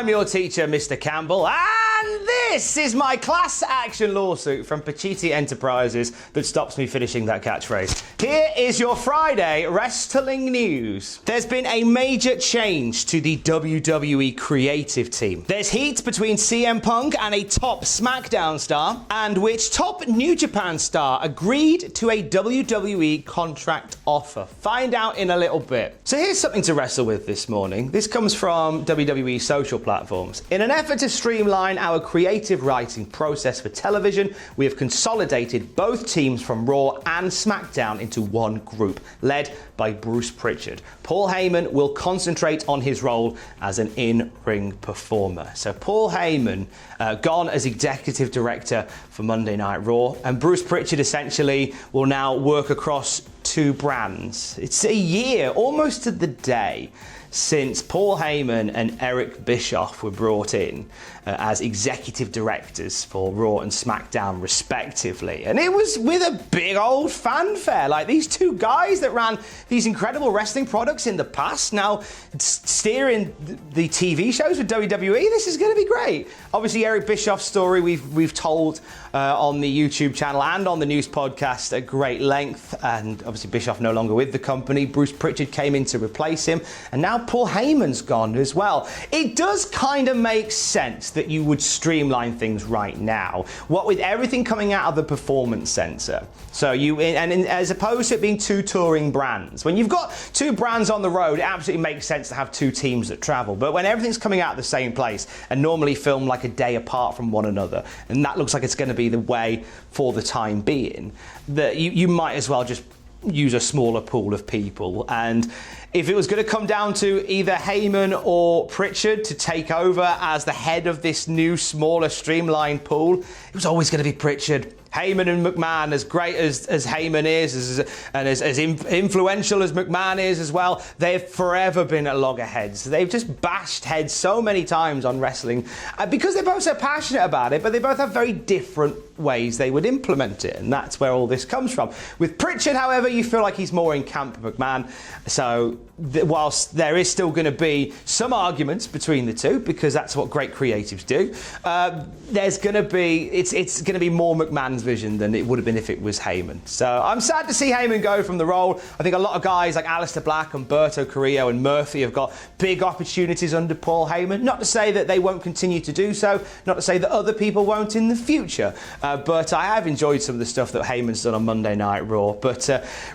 I'm your teacher, Mr. Campbell, and this is my class action lawsuit from Pacitti Enterprises that stops me finishing that catchphrase. Here is your Friday wrestling news. There's been a major change to the WWE creative team. There's heat between CM Punk and a top SmackDown star, and which top New Japan star agreed to a WWE contract offer. Find out in a little bit. So here's something to wrestle with this morning. This comes from WWE social platforms. In an effort to streamline our creative writing process for television, we have consolidated both teams from Raw and SmackDown into one group, led by Bruce Pritchard. Paul Heyman will concentrate on his role as an in-ring performer. So Paul Heyman gone as executive director for Monday Night Raw, and Bruce Pritchard essentially will now work across two brands. It's a year, almost to the day, since Paul Heyman and Eric Bischoff were brought in as executive directors for Raw and SmackDown respectively. And it was with a big old fanfare. Like, these two guys that ran these incredible wrestling products in the past, now steering the TV shows with WWE, this is going to be great. Obviously, Eric Bischoff's story we've told on the YouTube channel and on the news podcast at great length, and obviously Bischoff no longer with the company. Bruce Pritchard came in to replace him, and now Paul Heyman's gone as well. It does kind of make sense that you would streamline things right now, what with everything coming out of the Performance Center. So as opposed to it being two touring brands, when you've got two brands on the road, it absolutely makes sense to have two teams that travel. But when everything's coming out of the same place and normally filmed like a day apart from one another, and that looks like it's going to be the way for the time being, that you might as well just use a smaller pool of people. And if it was going to come down to either Heyman or Pritchard to take over as the head of this new, smaller, streamlined pool, it was always going to be Pritchard. Heyman and McMahon, as great as Heyman is, and as influential as McMahon is as well, they've forever been at loggerheads. They've just bashed heads so many times on wrestling because they're both so passionate about it, but they both have very different ways they would implement it, and that's where all this comes from. With Pritchard, however, you feel like he's more in camp McMahon, so whilst there is still going to be some arguments between the two, because that's what great creatives do, there's going to be, it's going to be more McMahon's vision than it would have been if it was Heyman. So I'm sad to see Heyman go from the role. I think a lot of guys like Aleister Black, Humberto Carrillo and Murphy have got big opportunities under Paul Heyman. Not to say that they won't continue to do so, not to say that other people won't in the future, but I have enjoyed some of the stuff that Heyman's done on Monday Night Raw. But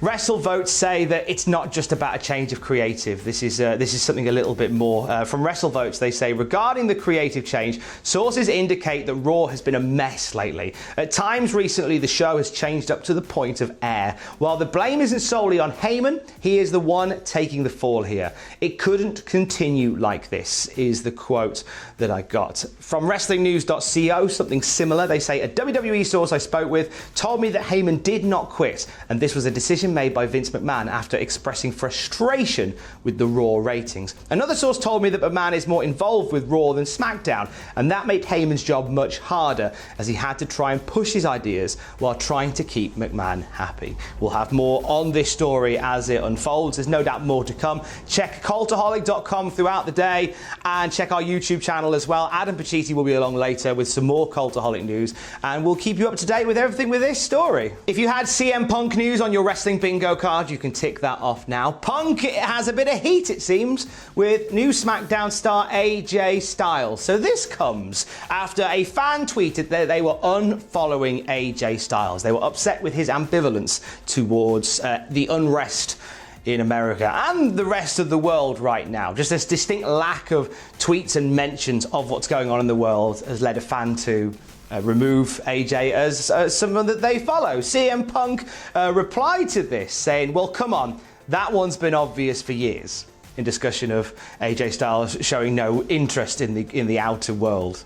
WrestleVotes say that it's not just about a change of creative. This is something a little bit more. From WrestleVotes, they say, regarding the creative change, sources indicate that Raw has been a mess lately. At times recently, the show has changed up to the point of air. While the blame isn't solely on Heyman, he is the one taking the fall here. It couldn't continue like this, is the quote that I got. From WrestlingNews.co, something similar, they say, a WWE source I spoke with told me that Heyman did not quit, and this was a decision made by Vince McMahon after expressing frustration with the Raw ratings. Another source told me that McMahon is more involved with Raw than SmackDown, and that made Heyman's job much harder, as he had to try and push his ideas while trying to keep McMahon happy. We'll have more on this story as it unfolds. There's no doubt more to come. Check Cultaholic.com throughout the day, and check our YouTube channel as well. Adam Pacitti will be along later with some more Cultaholic news, and we'll keep you up to date with everything with this story. If you had CM Punk news on your wrestling bingo card, you can tick that off now. Punk has a bit of heat, it seems, with new SmackDown star AJ Styles. So this comes after a fan tweeted that they were unfollowing AJ Styles. They were upset with his ambivalence towards the unrest in America and the rest of the world right now. Just this distinct lack of tweets and mentions of what's going on in the world has led a fan to remove AJ as someone that they follow. CM Punk replied to this saying, well, come on, that one's been obvious for years, in discussion of AJ Styles showing no interest in the outer world.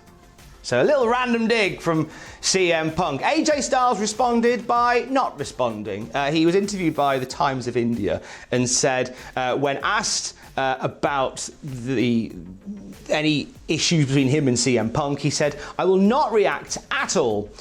So a little random dig from CM Punk. AJ Styles responded by not responding. He was interviewed by the Times of India and said, when asked about any issues between him and CM Punk, he said, I will not react at all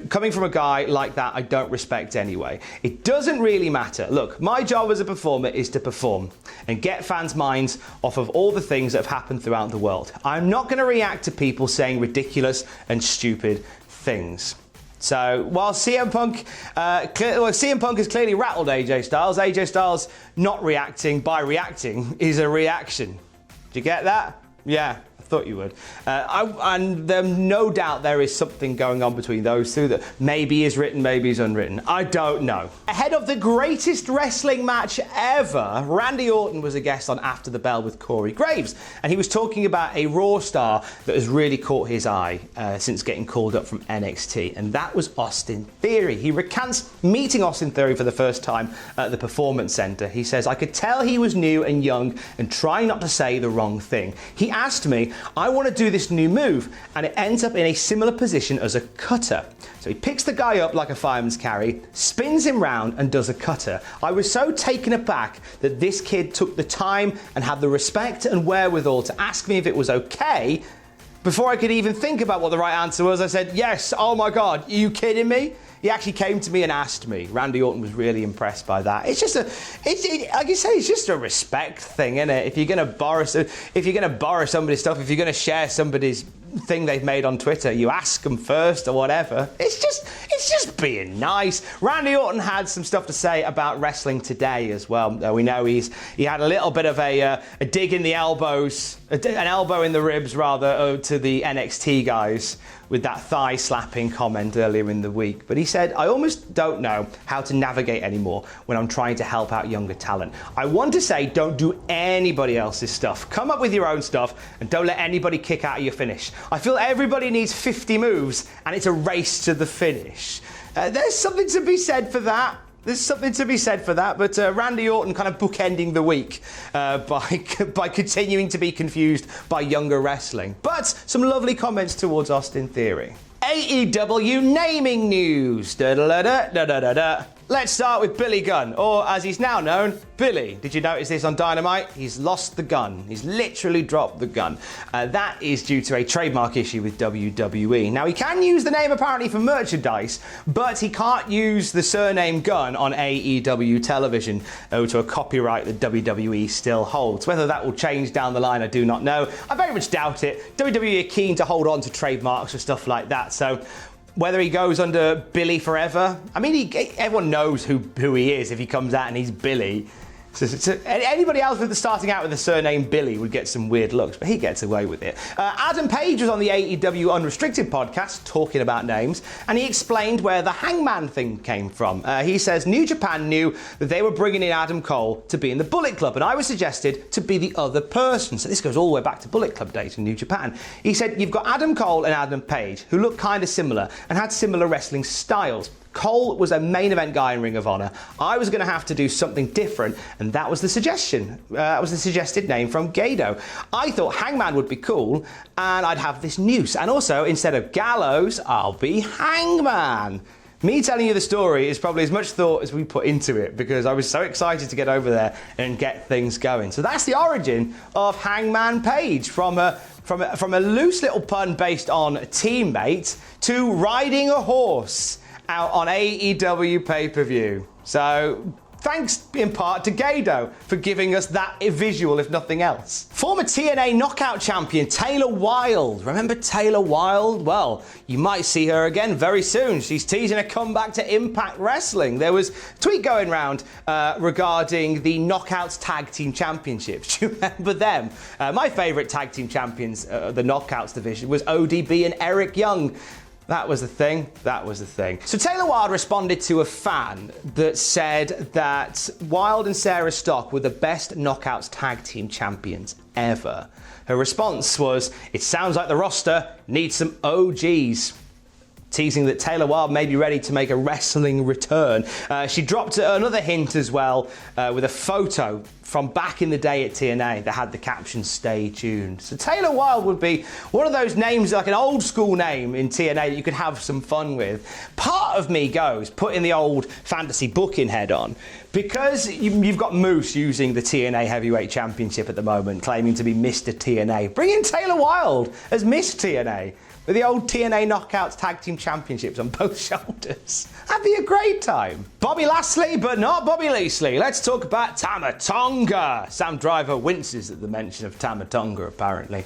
coming from a guy like that I don't respect anyway. It doesn't really matter. Look, my job as a performer is to perform and get fans' minds off of all the things that have happened throughout the world. I'm not going to react to people saying ridiculous and stupid things. So while CM Punk has clearly rattled AJ Styles not reacting by reacting is a reaction. Did you get that? Yeah. Thought you would. And no doubt there is something going on between those two that maybe is written, maybe is unwritten. I don't know. Ahead of the greatest wrestling match ever, Randy Orton was a guest on After the Bell with Corey Graves, and he was talking about a Raw star that has really caught his eye since getting called up from NXT, and that was Austin Theory. He recants meeting Austin Theory for the first time at the Performance Center. He says, "I could tell he was new and young and trying not to say the wrong thing. He asked me, I want to do this new move, and it ends up in a similar position as a cutter. So he picks the guy up like a fireman's carry, spins him round and does a cutter. I was so taken aback that this kid took the time and had the respect and wherewithal to ask me if it was okay. Before I could even think about what the right answer was, I said, yes, oh my God, are you kidding me? He actually came to me and asked me." Randy Orton was really impressed by that. It's just like you say, it's just a respect thing, isn't it? If you're going to borrow somebody's stuff, if you're going to share somebody's thing they've made on Twitter, you ask them first or whatever. It's just being nice. Randy Orton had some stuff to say about wrestling today as well. We know he had a little bit of a dig in the elbows, an elbow in the ribs rather, to the NXT guys with that thigh slapping comment earlier in the week. But he said, "I almost don't know how to navigate anymore when I'm trying to help out younger talent. I want to say, don't do anybody else's stuff. Come up with your own stuff and don't let anybody kick out of your finish. I feel everybody needs 50 moves and it's a race to the finish." There's something to be said for that. But Randy Orton kind of bookending the week by continuing to be confused by younger wrestling. But some lovely comments towards Austin Theory. AEW Naming news. Let's start with Billy Gunn, or as he's now known, Billy. Did you notice this on Dynamite? He's lost the gun. He's literally dropped the gun. That is due to a trademark issue with WWE. Now, he can use the name apparently for merchandise, but he can't use the surname Gunn on AEW television due to a copyright that WWE still holds. Whether that will change down the line, I do not know. I very much doubt it. WWE are keen to hold on to trademarks or stuff like that, so whether he goes under Billy forever, I mean, everyone knows who he is if he comes out and he's Billy. So anybody else starting out with the surname Billy would get some weird looks, but he gets away with it. Adam Page was on the AEW Unrestricted podcast talking about names, and he explained where the Hangman thing came from. He says New Japan knew that they were bringing in Adam Cole to be in the Bullet Club, and I was suggested to be the other person. So this goes all the way back to Bullet Club days in New Japan. He said, you've got Adam Cole and Adam Page, who look kind of similar and had similar wrestling styles. Cole was a main event guy in Ring of Honor. I was going to have to do something different, and that was the suggestion. That was the suggested name from Gado. I thought Hangman would be cool, and I'd have this noose. And also, instead of Gallows, I'll be Hangman. Me telling you the story is probably as much thought as we put into it, because I was so excited to get over there and get things going. So that's the origin of Hangman Page, from a loose little pun based on teammate to riding a horse out on AEW pay-per-view. So thanks in part to Gado for giving us that visual, if nothing else. Former TNA Knockout champion Taylor Wilde. Remember Taylor Wilde? Well, you might see her again very soon. She's teasing a comeback to Impact Wrestling. There was a tweet going around regarding the Knockouts Tag Team Championships. Do you remember them? My favourite tag team champions, the Knockouts division, was ODB and Eric Young. That was the thing. So Taylor Wilde responded to a fan that said that Wilde and Sarah Stock were the best Knockouts tag team champions ever. Her response was, "It sounds like the roster needs some OGs." Teasing that Taylor Wilde may be ready to make a wrestling return. She dropped another hint as well with a photo from back in the day at TNA that had the caption "Stay tuned." So Taylor Wilde would be one of those names, like an old school name in TNA that you could have some fun with. Part of me goes putting the old fantasy booking head on, because you've got Moose using the TNA Heavyweight Championship at the moment, claiming to be Mr. TNA. Bring in Taylor Wilde as Miss TNA. with the old TNA Knockouts Tag Team Championships on both shoulders. That'd be a great time. Bobby Lashley, but not Bobby Lashley. Let's talk about Tonga. Sam Driver winces at the mention of Tonga, apparently.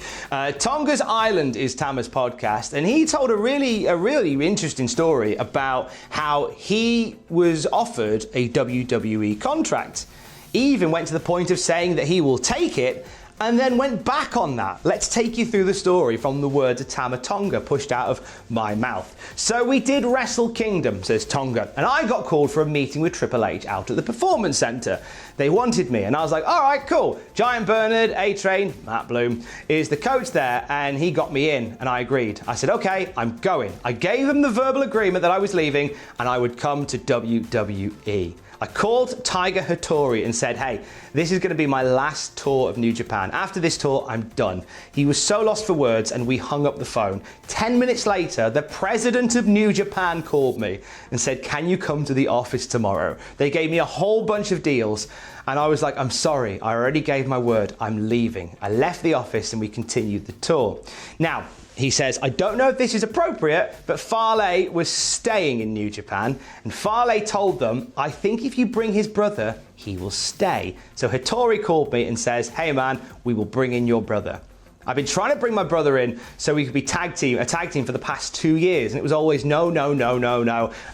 Tonga's Island is Tama's podcast, and he told a really interesting story about how he was offered a WWE contract. He even went to the point of saying that he will take it, and then went back on that. Let's take you through the story from the words of Tama Tonga pushed out of my mouth. So we did Wrestle Kingdom, says Tonga, and I got called for a meeting with Triple H out at the Performance Center. They wanted me, and I was like, all right, cool. Giant Bernard, A-Train, Matt Bloom, is the coach there, and he got me in, and I agreed. I said, okay, I'm going. I gave him the verbal agreement that I was leaving, and I would come to WWE. I called Tiger Hattori and said, hey, this is going to be my last tour of New Japan. After this tour, I'm done. He was so lost for words, and we hung up the phone. 10 minutes later, the president of New Japan called me and said, can you come to the office tomorrow? They gave me a whole bunch of deals, and I was like, I'm sorry, I already gave my word, I'm leaving. I left the office and we continued the tour. Now, he says, I don't know if this is appropriate, but Farley was staying in New Japan, and Farley told them, I think if you bring his brother, he will stay. So Hattori called me and says, hey man, we will bring in your brother. I've been trying to bring my brother in so we could be a tag team for the past 2 years, and it was always no,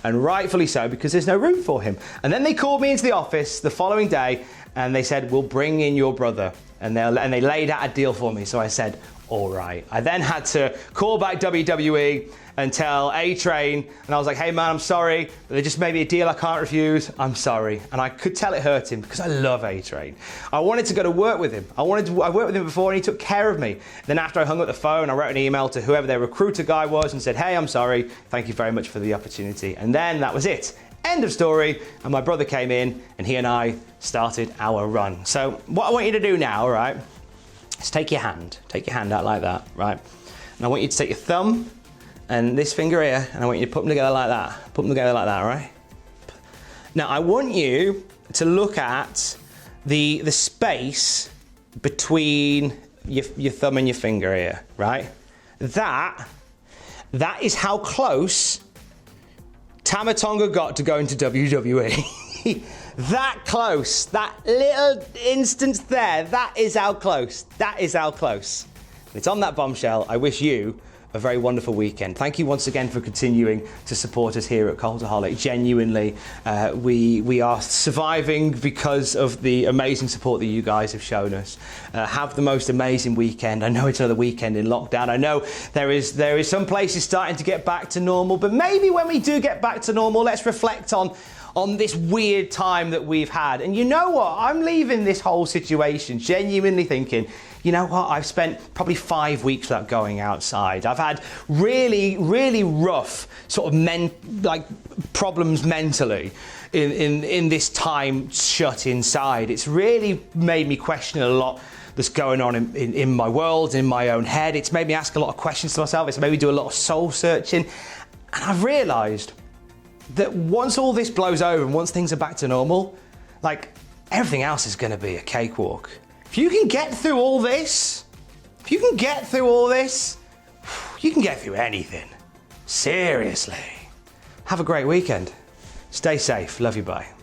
and rightfully so, because there's no room for him. And then they called me into the office the following day, and they said, we'll bring in your brother. And they laid out a deal for me, so I said, all right. I then had to call back WWE and tell A-Train, and I was like, hey man, I'm sorry, but they just made me a deal I can't refuse. I'm sorry. And I could tell it hurt him because I love A-Train. I wanted to go to work with him. I worked with him before and he took care of me. Then after I hung up the phone, I wrote an email to whoever their recruiter guy was and said, hey, I'm sorry. Thank you very much for the opportunity. And then that was it. End of story. And my brother came in and he and I started our run. So what I want you to do now, right, is take your hand out like that, right? And I want you to take your thumb and this finger here, and I want you to put them together like that. Put them together like that, right? Now I want you to look at the space between your thumb and your finger here, right? That is how close Tama Tonga got to going to WWE. That close, that little instance there, that is how close. That is how close. It's on that bombshell. I wish you a very wonderful weekend. Thank you once again for continuing to support us here at Cultaholic. Genuinely, we are surviving because of the amazing support that you guys have shown us. Have the most amazing weekend. I know it's another weekend in lockdown. I know there is some places starting to get back to normal, but maybe when we do get back to normal, let's reflect on this weird time that we've had. And you know what? I'm leaving this whole situation genuinely thinking, you know what? I've spent probably 5 weeks without going outside. I've had really rough sort of problems mentally in this time shut inside. It's really made me question a lot that's going on in my world, in my own head. It's made me ask a lot of questions to myself. It's made me do a lot of soul searching. And I've realized that once all this blows over and once things are back to normal, like, everything else is going to be a cakewalk. If you can get through all this, you can get through anything. Seriously. Have a great weekend. Stay safe. Love you. Bye.